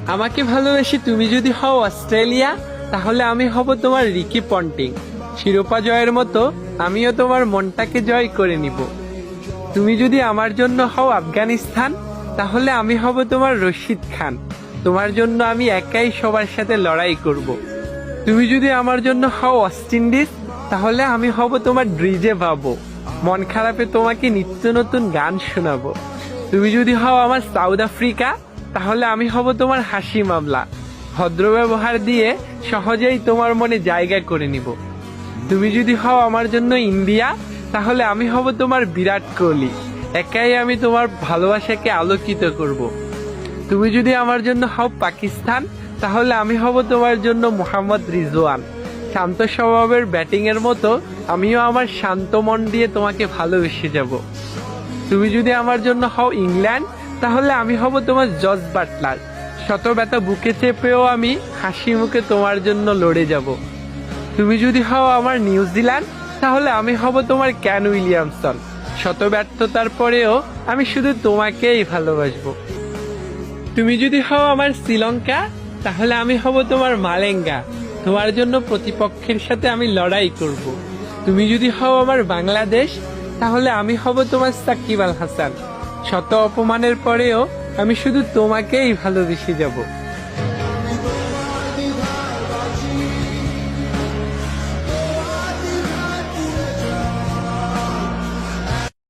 আমাকে ভালোবেসে তুমি যদি হও অস্ট্রেলিয়া, তাহলে আমি হব তোমার রিকি পন্টিং। শিরোপা জয়ের মতো আমিও তোমার মনটাকে জয় করে নিব। তুমি যদি আমার জন্য হও আফগানিস্তান, তাহলে আমি হব তোমার রশিদ খান। তোমার জন্য আমি একাই সবার সাথে লড়াই করব। তুমি যদি আমার জন্য হও ওয়েস্ট ইন্ডিজ, তাহলে আমি হব তোমার ড্রিজে ভাবো। মন খারাপে তোমাকে নিত্য নতুন গান শোনাবো। তুমি যদি হও আমার সাউথ আফ্রিকা, তাহলে আমি হব তোমার হাসি মামলা। ভদ্র ব্যবহার দিয়ে সহজেই তোমার মনে জায়গা করে নিব। তুমি যদি হও আমার জন্য ইন্ডিয়া, তাহলে আমি হব তোমার বিরাট কোহলি। একাই আমি তোমার ভালোবাসাকে আলোকিত করব। তুমি যদি আমার জন্য হও পাকিস্তান, তাহলে আমি হব তোমার জন্য মোহাম্মদ রিজওয়ান। শান্ত স্বভাবের ব্যাটিং এর মতো আমিও আমার শান্ত মন দিয়ে তোমাকে ভালোবেসে যাব। তুমি যদি আমার জন্য হও ইংল্যান্ড, তাহলে আমি হব তোমার জস বাটলার। শত ব্যথা বুকে চেপেও আমি হাসি মুখে তোমার জন্য লড়ে যাব। তুমি যদি হও আমার নিউজিল্যান্ড, তাহলে আমি হব তোমার ক্যান উইলিয়ামসন। শত ব্যর্থতার পরেও আমি শুধু তোমাকেই ভালোবাসবো। তুমি যদি হও আমার শ্রীলঙ্কা, তাহলে আমি হব তোমার মালেঙ্গা। তোমার জন্য প্রতিপক্ষের সাথে আমি লড়াই করব। তুমি যদি হও আমার বাংলাদেশ, তাহলে আমি হব তোমার সাকিব আল হাসান। শত অপমানের পরেও আমি শুধু তোমাকেই ভালোবেসে যাব।